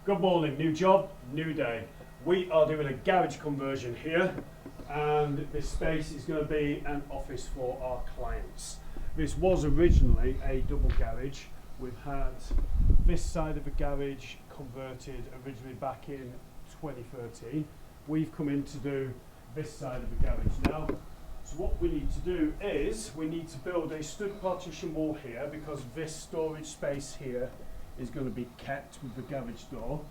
Good morning, new job, new day. We are doing a garage conversion here, and this space is going to be an office for our clients. This was originally a double garage. We've had this side of the garage converted originally back in 2013. We've come in to do this side of the garage now. So what we need to do is we need to build a stud partition wall here, because this storage space here is going to be kept with the garage door,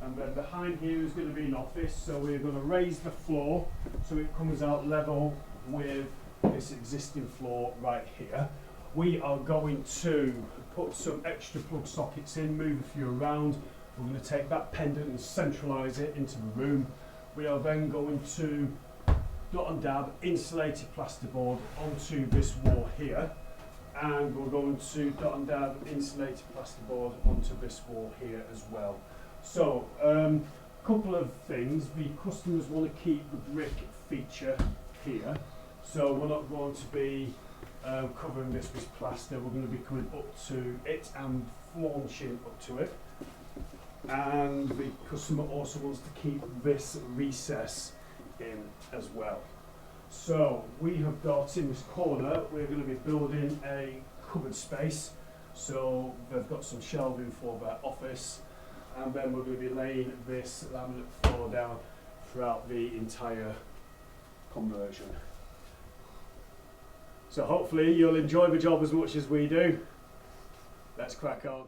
and then behind here is going to be an office. So we're going to raise the floor so it comes out level with this existing floor right here. We are going to put some extra plug sockets in, move a few around. We're going to take that pendant and centralise it into the room. We are then going to dot and dab insulated plasterboard onto this wall here, and we're going to dot and dab insulated plasterboard onto this wall here as well. So couple of things. The customers want to keep the brick feature here, so we're not going to be covering this with plaster. We're going to be coming up to it and flaunching up to it, and the customer also wants to keep this recess in as well. So we have got in this corner, we're going to be building a cupboard space. So they've got some shelving for their office, and then we're going to be laying this laminate floor down throughout the entire conversion. So hopefully you'll enjoy the job as much as we do. Let's crack on.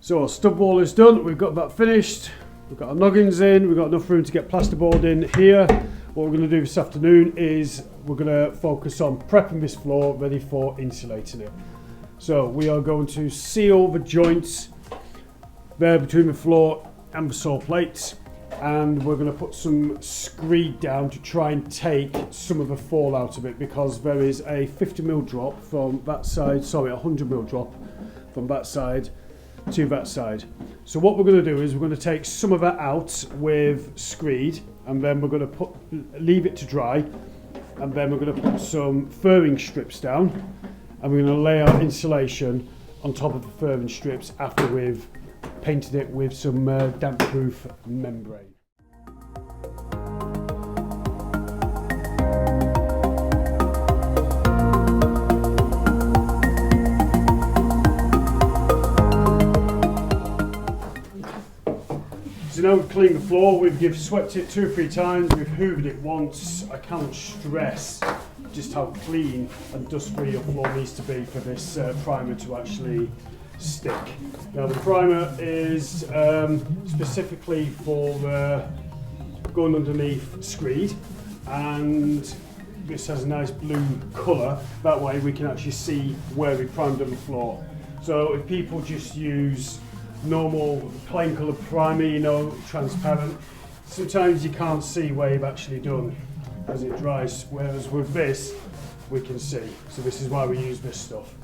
So our stud wall is done, we've got that finished, we've got our noggins in, we've got enough room to get plasterboard in here. What we're going to do this afternoon is we're going to focus on prepping this floor ready for insulating it. So we are going to seal the joints there between the floor and the saw plates, and we're going to put some screed down to try and take some of the fall out of it, because there is a 50mm drop from that side, sorry, a 100mm drop from that side to that side. So what we're going to do is we're going to take some of that out with screed, and then we're going to leave it to dry, and then we're going to put some furring strips down, and we're going to lay our insulation on top of the furring strips after we've painted it with some damp proof membrane. So now we've cleaned the floor, we've swept it 2 or 3 times, we've hoovered it once. I cannot stress just how clean and dust-free your floor needs to be for this primer to actually stick. Now the primer is specifically for going underneath screed, and this has a nice blue colour. That way we can actually see where we primed on the floor. So if people just use normal plain colour primer, you know, transparent, sometimes you can't see where you've actually done as it dries, whereas with this we can see. So this is why we use this stuff.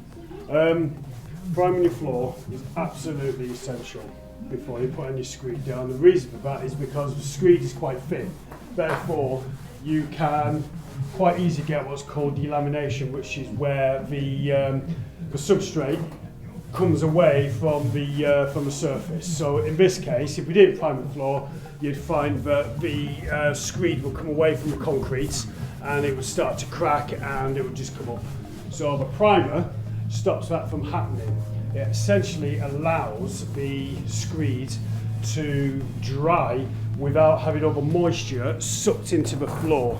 Priming your floor is absolutely essential. before you put any screed down. The reason for that is because the screed is quite thin. Therefore, you can quite easily get what's called delamination, which is where the substrate comes away from the surface. So in this case, if we didn't prime the floor, you'd find that the screed will come away from the concrete and it would start to crack and it would just come up. So the primer stops that from happening. It essentially allows the screed to dry without having all the moisture sucked into the floor.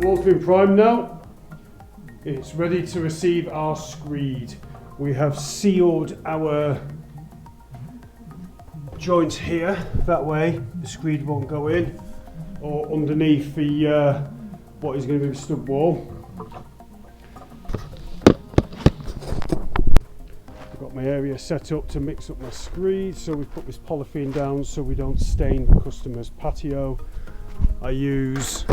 Floor's been primed now. It's ready to receive our screed. We have sealed our joint here, that way the screed won't go in or underneath the what is going to be the stud wall. I've got my area set up to mix up my screed, so we put this polythene down so we don't stain the customer's patio. I use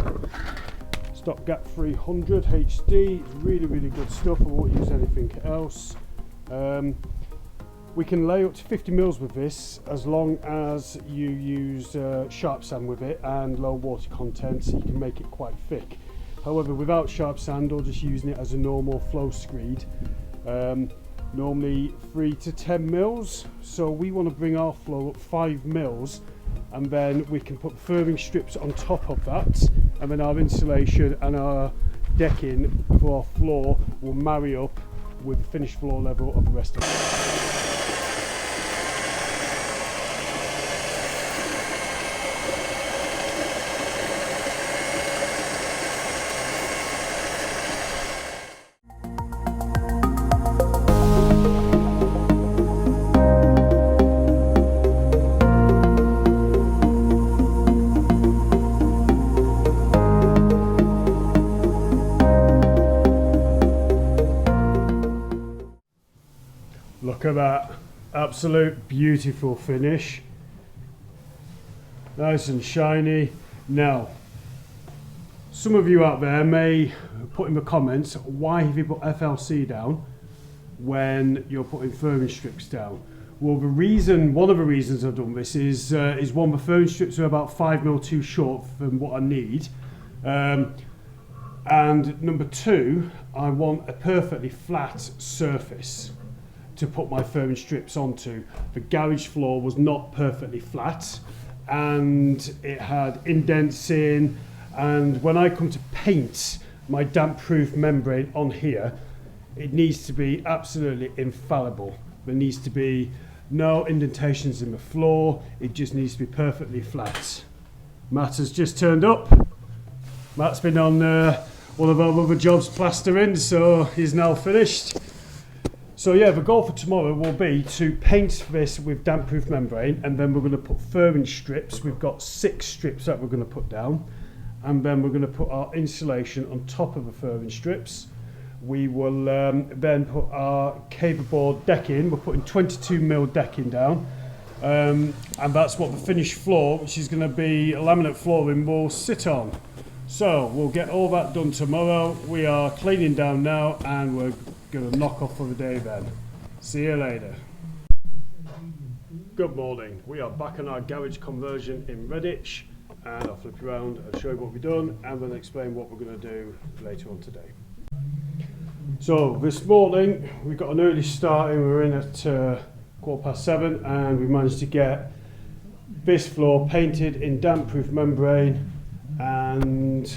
Stopgap 300 HD, it's really good stuff. I won't use anything else. We can lay up to 50 mils with this as long as you use sharp sand with it and low water content, so you can make it quite thick. However, without sharp sand or just using it as a normal flow screed, normally 3 to 10 mils. So we want to bring our flow up 5 mils, and then we can put firming strips on top of that, and then our insulation and our decking for our floor will marry up with the finished floor level of the rest of it. Look at that, absolute beautiful finish. Nice and shiny. Now, some of you out there may put in the comments, why have you put FLC down when you're putting firming strips down? Well, one of the reasons I've done this is one, the firming strips are about 5 mil too short than what I need. And number two, I want a perfectly flat surface to put my firming strips onto. The garage floor was not perfectly flat and it had indents in, and when I come to paint my damp proof membrane on here, it needs to be absolutely infallible. There needs to be no indentations in the floor, it just needs to be perfectly flat. Matt has just turned up. Matt's been on one of our other jobs plastering, so he's now finished. So yeah, the goal for tomorrow will be to paint this with damp proof membrane, and then we're going to put firming strips. We've got 6 strips that we're going to put down, and then we're going to put our insulation on top of the firming strips. We will then put our cable board decking. We're putting 22 mil decking down, and that's what the finished floor, which is going to be a laminate flooring, will sit on. So we'll get all that done tomorrow. We are cleaning down now, and we're going to knock off for the day then. See you later. Good morning. We are back on our garage conversion in Redditch, and I'll flip you around and show you what we've done, and then explain what we're going to do later on today. So this morning we got an early starting. We were in at 7:15, and we managed to get this floor painted in damp proof membrane, and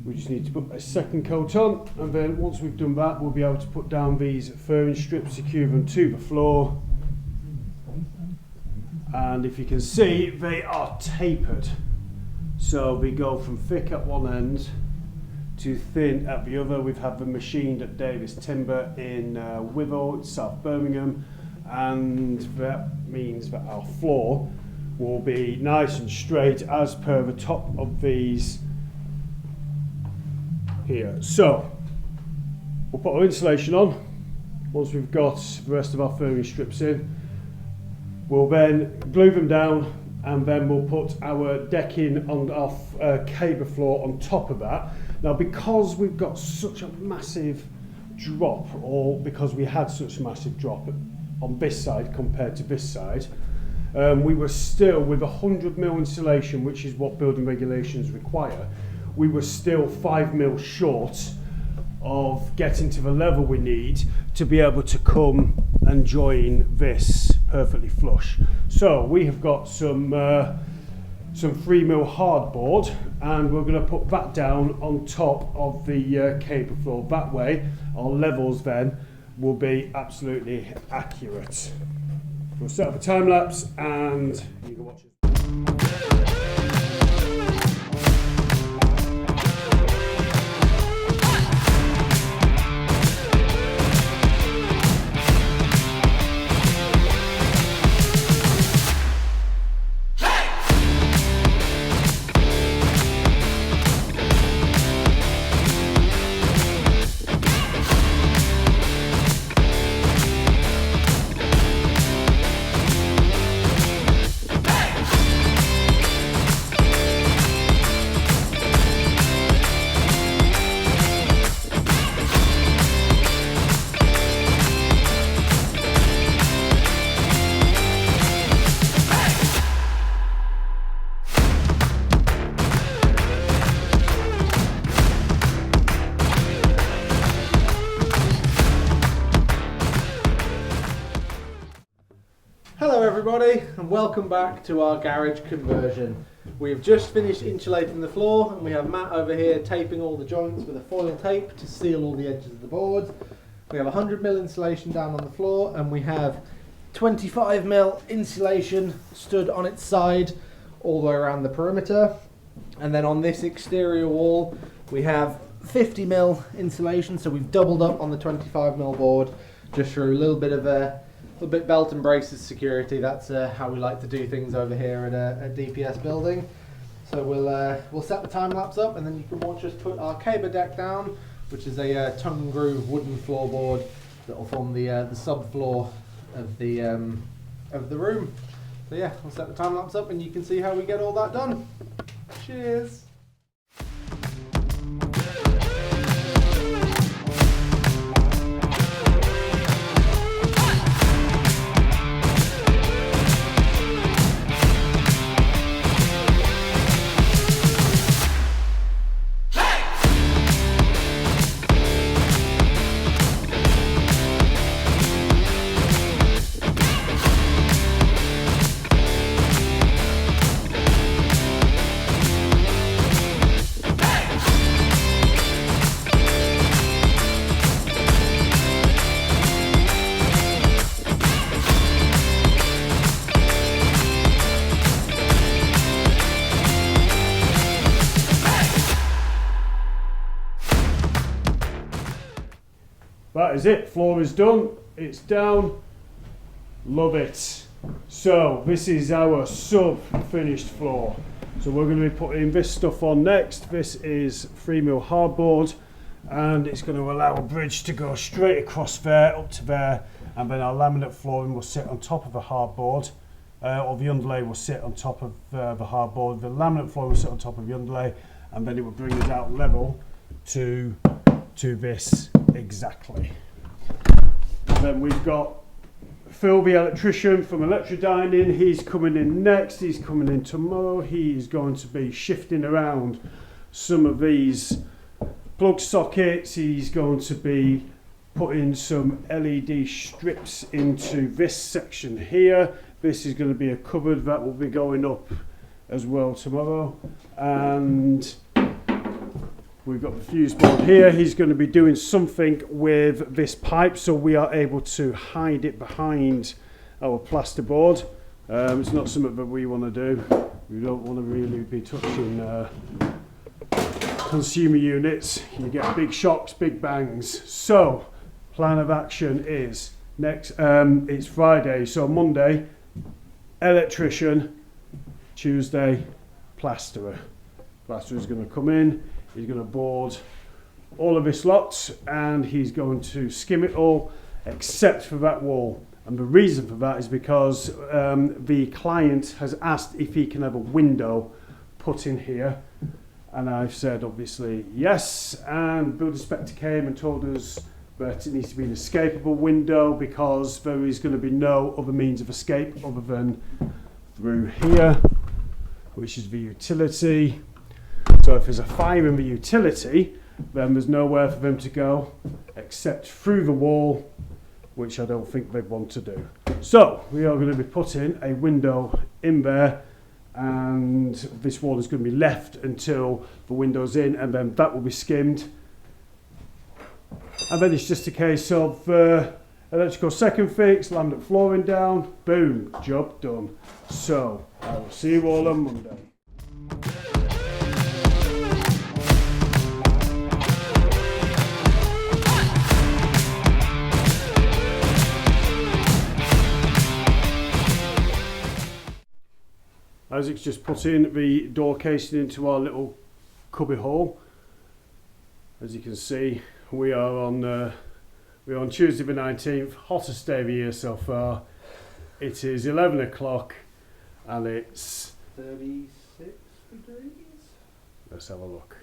we just need to put a second coat on, and then once we've done that, we'll be able to put down these firming strips, secure them to the floor, and if you can see, they are tapered, so we go from thick at one end to thin at the other. We've had them machined at Davis Timber in Withell, South Birmingham, and that means that our floor will be nice and straight as per the top of these here. So we'll put our insulation on once we've got the rest of our firming strips in. We'll then glue them down, and then we'll put our decking on our cable floor on top of that. Now, because we've got such a massive drop, or because we had such a massive drop on this side compared to this side, we were still, with 100mm insulation, which is what building regulations require, we were still 5mm short of getting to the level we need to be able to come and join this perfectly flush. So we have got some 3mm hardboard, and we're going to put that down on top of the cable floor. That way our levels then will be absolutely accurate. We'll set up a time lapse and you can watch it. Hello everybody, and welcome back to our garage conversion. We've just finished insulating the floor, and we have Matt over here taping all the joints with a foil tape to seal all the edges of the board. We have 100mm insulation down on the floor, and we have 25mm insulation stood on its side all the way around the perimeter. And then on this exterior wall we have 50mm insulation, so we've doubled up on the 25mm board just for a little bit belt and braces security. That's how we like to do things over here at a DPS building. So we'll set the time lapse up, and then you can watch us put our cable deck down, which is a tongue groove wooden floorboard that will form the subfloor of the room. So yeah, we'll set the time lapse up, and you can see how we get all that done. Cheers. That is it, floor is done, it's down, love it. So this is our sub-finished floor. So we're going to be putting this stuff on next. This is 3mm hardboard, and it's going to allow a bridge to go straight across there, up to there, and then our laminate flooring will sit on top of the hardboard, or the underlay will sit on top of the hardboard. The laminate flooring will sit on top of the underlay, and then it will bring us out level to this exactly. And then we've got Phil, the electrician from Electrodyning. He's coming in next. He's coming in tomorrow. He's going to be shifting around some of these plug sockets. He's going to be putting some LED strips into this section here. This is going to be a cupboard that will be going up as well tomorrow. And we've got the fuse board here. He's going to be doing something with this pipe, so we are able to hide it behind our plasterboard. It's not something that we want to do. We don't want to really be touching consumer units. You get big shocks, big bangs. So, plan of action is next. It's Friday, so Monday, electrician. Tuesday, plasterer. Plasterer is going to come in. He's going to board all of this lot, and he's going to skim it all except for that wall. And the reason for that is because the client has asked if he can have a window put in here. And I've said, obviously, yes. And builder inspector came and told us that it needs to be an escapable window because there is going to be no other means of escape other than through here, which is the utility. So if there's a fire in the utility, then there's nowhere for them to go except through the wall, which I don't think they'd want to do. So we are going to be putting a window in there, and this wall is going to be left until the window's in, and then that will be skimmed. And then it's just a case of electrical second fix, laminate flooring down, boom, job done. So I will see you all on Monday. Isaac's just put in the door casing into our little cubby hole. As you can see, we're on Tuesday the 19th, hottest day of the year so far. It is 11 o'clock and it's 36 degrees? Let's have a look.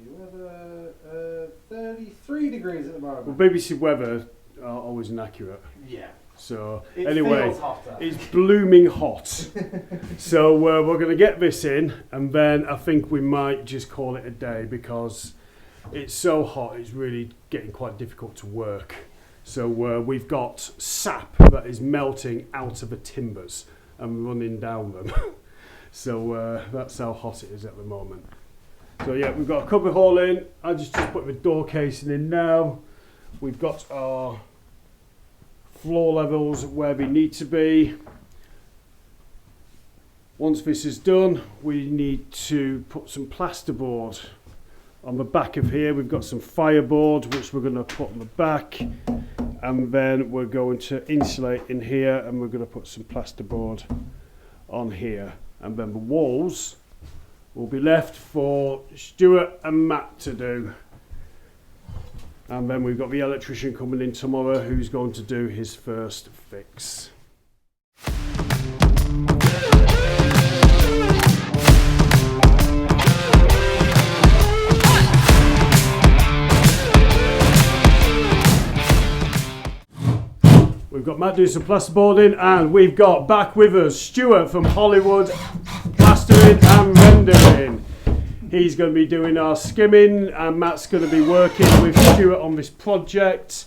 BBC weather, 33 degrees at the moment. Well, BBC weather are always inaccurate. Yeah. So It anyway, feels hotter. it's blooming hot. So we're going to get this in, and then I think we might just call it a day because it's so hot. It's really getting quite difficult to work. So we've got sap that is melting out of the timbers and running down them. So that's how hot it is at the moment. So yeah, we've got a cubby hole in. I just put the door casing in now. We've got our floor levels where they need to be. Once this is done, we need to put some plasterboard on the back of here. We've got some fireboard which we're going to put on the back, and then we're going to insulate in here, and we're going to put some plasterboard on here, and then the walls will be left for Stuart and Matt to do. And then we've got the electrician coming in tomorrow who's going to do his first fix. We've got Matt doing some plasterboarding, and we've got back with us Stuart from Hollywood Plastering and Rendering. He's going to be doing our skimming, and Matt's going to be working with Stuart on this project.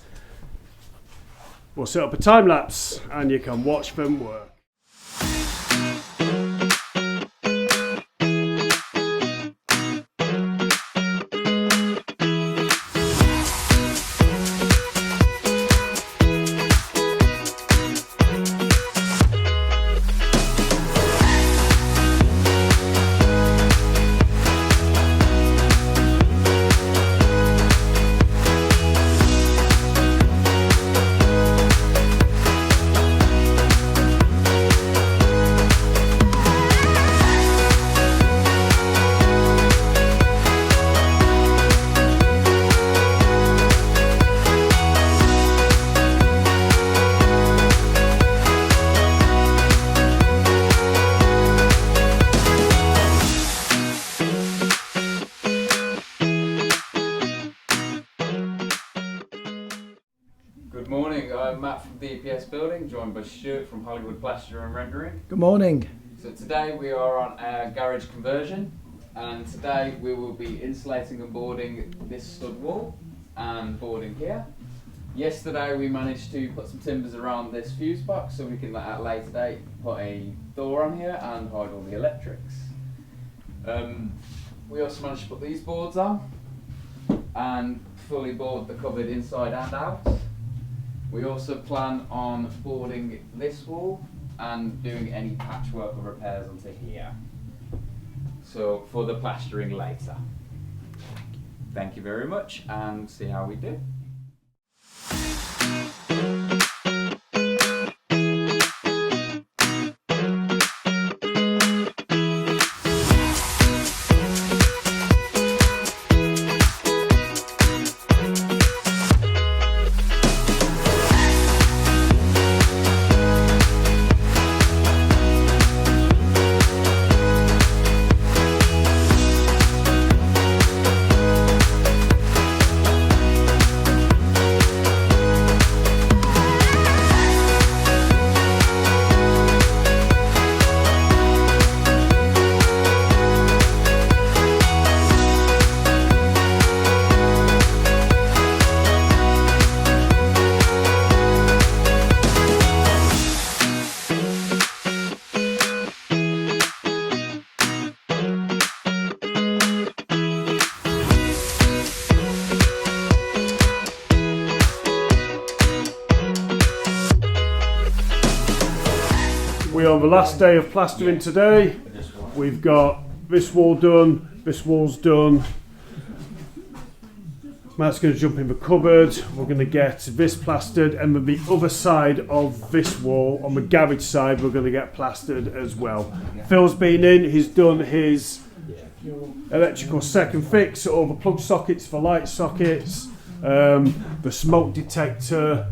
We'll set up a time lapse and you can watch them work. Good morning, I'm Matt from DPS Building, joined by Stuart from Hollywood Plastering and Rendering. Good morning. So today we are on our garage conversion, and today we will be insulating and boarding this stud wall and boarding here. Yesterday we managed to put some timbers around this fuse box so we can at a later date put a door on here and hide all the electrics. We also managed to put these boards on and fully board the cupboard inside and out. We also plan on boarding this wall and doing any patchwork or repairs onto here. So for the plastering later. Thank you very much and see how we do. we're on the last day of plastering today. We've got this wall done, this wall's done. Matt's going to jump in the cupboard. We're going to get this plastered, and then the other side of this wall, on the garage side, we're going to get plastered as well. Phil's been in, he's done his electrical second fix, all the plug sockets for light sockets, the smoke detector,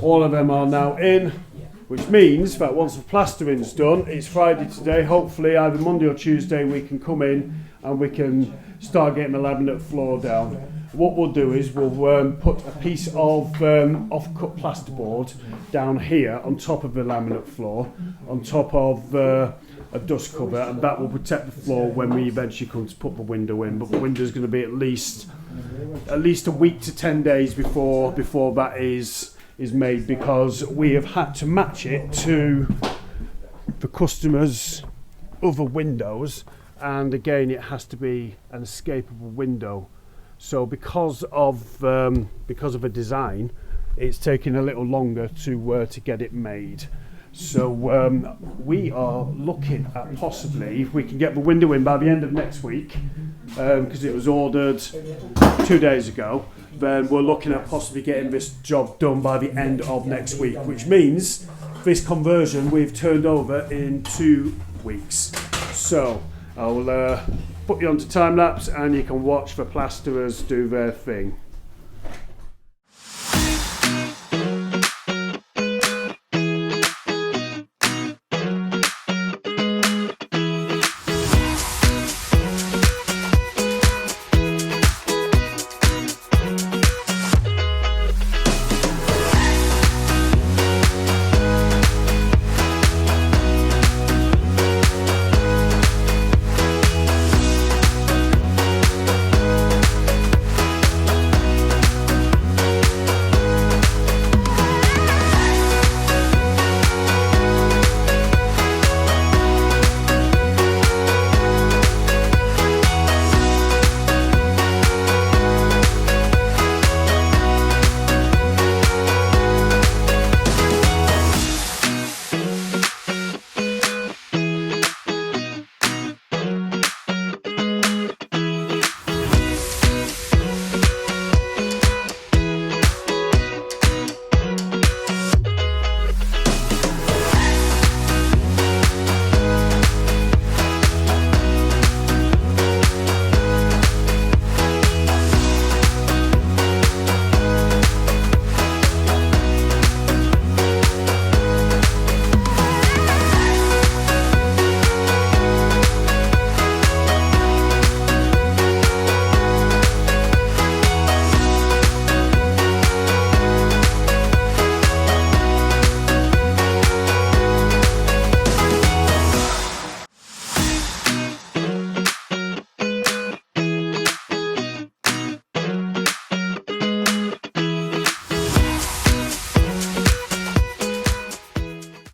all of them are now in, which means that once the plastering's done, it's Friday today, hopefully either Monday or Tuesday we can come in and we can start getting the laminate floor down. What we'll do is we'll put a piece of off-cut plasterboard down here on top of the laminate floor, on top of a dust cover, and that will protect the floor when we eventually come to put the window in. But the window is going to be at least a week to 10 days before that is made, because we have had to match it to the customer's other windows, and again it has to be an escapable window. So because of a design, it's taking a little longer to get it made. So we are looking at possibly, if we can get the window in by the end of next week, because it was ordered 2 days ago, then we're looking at possibly getting this job done by the end of next week, which means this conversion we've turned over in 2 weeks. So I'll put you onto time lapse and you can watch the plasterers do their thing.